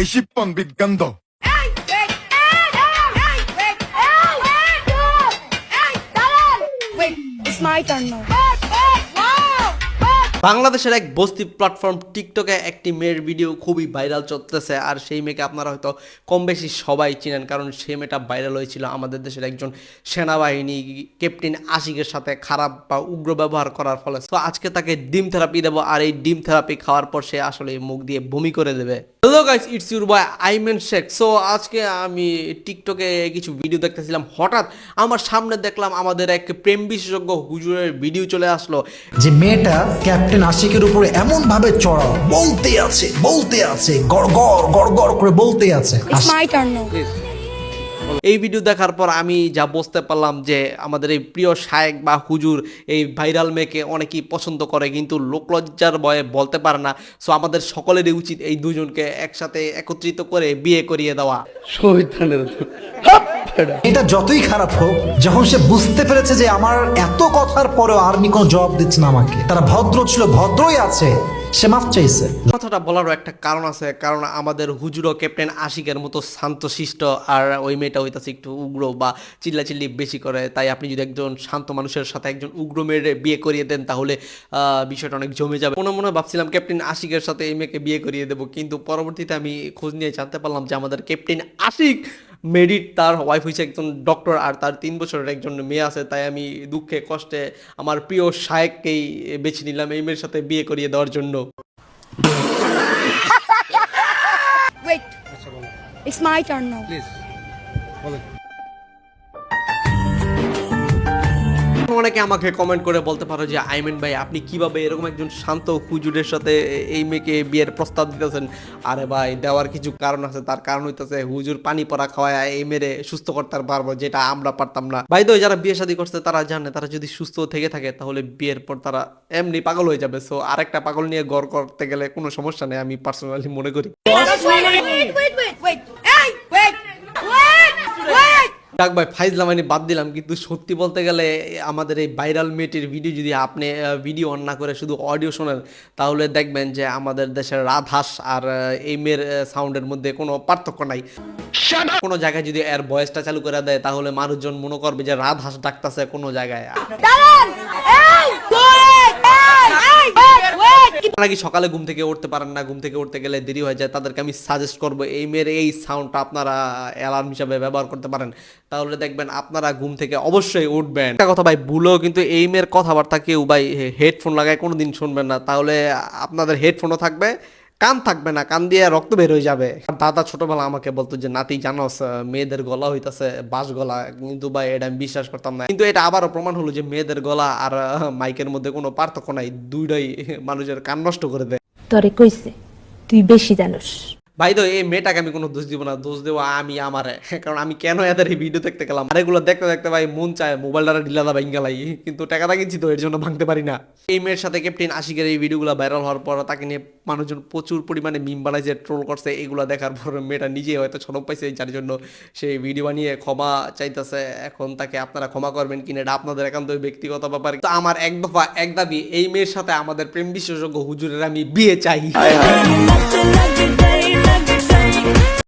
এই শিপ্পন বিদগন্ধ। It's my turn now. বাংলাদেশের এক বস্তি প্ল্যাটফর্ম টিকটকে একটি মেয়ের ভিডিও খুবই ভাইরাল চলতেছে, আর সেই মেয়েকে আপনারা হয়তো কম বেশি সবাই চিনেন, কারণ সেই মেয়েটা ভাইরাল হয়েছিল আমাদের দেশের একজন সেনাবাহিনী ক্যাপ্টেন আশিকের সাথে খারাপ বা উগ্র ব্যবহার করার ফলে। তো আজকে তাকে ডিম থেরাপি দেবো, আর এই ডিম থেরাপি খাওয়ার পর সে আসলে মুখ দিয়ে বমি করে দেবে। Hello guys, it's your boy Ayman Sheikh. So আজকে আমি টিকটকে কিছু ভিডিও দেখতেছিলাম, হঠাৎ আমার সামনে দেখলাম আমাদের এক প্রেম বিশেষজ্ঞ হুজুরের ভিডিও চলে আসলো। যে মেয়েটা ক্যাপ্টেন আশিকের উপরে এমন ভাবে চড়াও, বলতে আছে গড় গড় করে বলতে আছে। It's my turn now. এই ভিডিও দেখার পর আমি যা বুঝতে পারলাম যে আমাদের এই প্রিয় শায়েক বা হুজুর এই ভাইরাল মেয়েকে অনেকেই পছন্দ করে, কিন্তু লোকলজ্জার ভয়ে বলতে পারে না। সো আমাদের সকলেরই উচিত এই দুজনকে একসাথে একত্রিত করে বিয়ে করিয়ে দেওয়া। এটা যতই খারাপ হোক, যখন সে বুঝতে পেরেছে যে আমার এত কথার পরেও আর্মি কোনো জবাব দিচ্ছে না আমাকে, তারা ভদ্র ছিল, ভদ্রই আছে, সে মাফ চাইছে। কথাটা বলারও একটা কারণ আছে, কারণ আমাদের হুজুরও ক্যাপ্টেন আশিকের মতো শান্তশিষ্ট, আর ওই মেয়েটা হইতাছে একটু উগ্র বা চিল্লাচিল্লি বেশি করে। তাই আপনি যদি একজন শান্ত মানুষের সাথে একজন উগ্র মেয়ের বিয়ে করিয়ে দেন, তাহলে বিষয়টা অনেক জমে যাবে। মনে মনে ভাবছিলাম ক্যাপ্টেন আশিকের সাথে এই মেয়েকে বিয়ে করিয়ে দেবো, কিন্তু পরবর্তীতে আমি খোঁজ নিয়ে জানতে পারলাম যে আমাদের ক্যাপ্টেন আশিক মেরিট, তার ওয়াইফ হয়েছে একজন ডক্টর, আর তার 3 বছরের একজন মেয়ে আছে। তাই আমি দুঃখে কষ্টে আমার প্রিয় শায়েককেই বেছে নিলাম এই মেয়ের সাথে বিয়ে করিয়ে দেওয়ার জন্য। Wait. It's my turn now. অনেকে আমাকে কমেন্ট করে বলতে পারো যে আইমেন ভাই, আপনি কিভাবে এরকম একজন শান্ত হুজুরের সাথে এই মেয়েকে বিয়ের প্রস্তাব দিতেছেন? আরে ভাই, দেওয়ার কিছু কারণ আছে। তার কারণ হইতেছে হুজুর পানি পড়া খাওয়ায় এই মেরে সুস্থ করতে পারবো, যেটা আমরা পারতাম না। ভাই তো যারা বিয়ে শাদী করছে তারা জানে, তারা যদি সুস্থ থেকে থাকে তাহলে বিয়ের পর তারা এমনি পাগল হয়ে যাবে। সো আরেকটা পাগল নিয়ে গড় করতে গেলে কোনো সমস্যা নেই, আমি পার্সোনালি মনে করি। Hey, wait. ডাক ভাই, ফাইজলামানি বাদ দিলাম, কিন্তু সত্যি বলতে গেলে আমাদের এই ভাইরাল মেয়েটির ভিডিও যদি আপনি ভিডিও অন না করে শুধু অডিও শোনেন, তাহলে দেখবেন যে আমাদের দেশের রাধাস আর এই মেয়ের সাউন্ডের মধ্যে কোনো পার্থক্য নাই। কোনো জায়গায় যদি এর ভয়েসটা চালু করে দেয়, তাহলে মানুষজন মনে করবে যে রাধাস ডাকতেছে কোনো জায়গায়। নাকি সকালে ঘুম থেকে উঠতে পারেন না, ঘুম থেকে উঠতে গেলে দেরি হয়ে যায়, তাদেরকে আমি সাজেস্ট করবো এই মেয়ের এই সাউন্ডটা আপনারা অ্যালার্ম হিসাবে ব্যবহার করতে পারেন, তাহলে দেখবেন আপনারা ঘুম থেকে অবশ্যই উঠবেন। একটা কথা ভাই, ভুলেও কিন্তু এই মেয়ের কথাবার্তা কেউ ভাই হেডফোন লাগায় কোনোদিন শুনবেন না, তাহলে আপনাদের হেডফোনও থাকবে, কান থাকবে না, কান দিয়ে রক্ত বের হয়ে যাবে। দাদা ছোটবেলা আমাকে বলতো যে নাতি জানোস মেয়েদের গলা হইতাছে বাঁশ গলা, কিন্তু ভাই এটা আমি বিশ্বাস করতাম না। কিন্তু এটা আবারও প্রমাণ হলো যে মেয়েদের গলা আর মাইকের মধ্যে কোনো পার্থক্য নাই, দুইটাই মানুষের কান নষ্ট করে দেয়। তরে কইছে তুই বেশি জানোস। ভাই তো এই মেয়েটাকে আমি কোনো দোষ দিব না, দোষ দেবো আমি আমার, কারণ আমি কেন এদের এই ভিডিও দেখতে গেলাম। আর এগুলো দেখতে দেখতে ভাই মন চায় মোবাইলটা ঢিলা দা ভাঙ্গালাই, কিন্তু টাকাটা কিনছি তো এর জন্য ভাঙতে পারি না। এই মেয়ের সাথে ক্যাপ্টেন আশিকের এই ভিডিওগুলো ভাইরাল হওয়ার পর তাকে নিয়ে মানুষজন প্রচুর পরিমাণে মিম বানাইছে, ট্রোল করছে। এগুলো দেখার পর মেয়েটা নিজে হয়তো সরম পাইছে, যার জন্য সেই ভিডিও বানিয়ে ক্ষমা চাইতেছে। এখন তাকে আপনারা ক্ষমা করবেন কিনা এটা আপনাদের একান্ত ব্যক্তিগত ব্যাপার। তো আমার এক দফা এক দাবি, এই মেয়ের সাথে আমাদের প্রেম বিশেষজ্ঞ হুজুরের আমি বিয়ে চাই।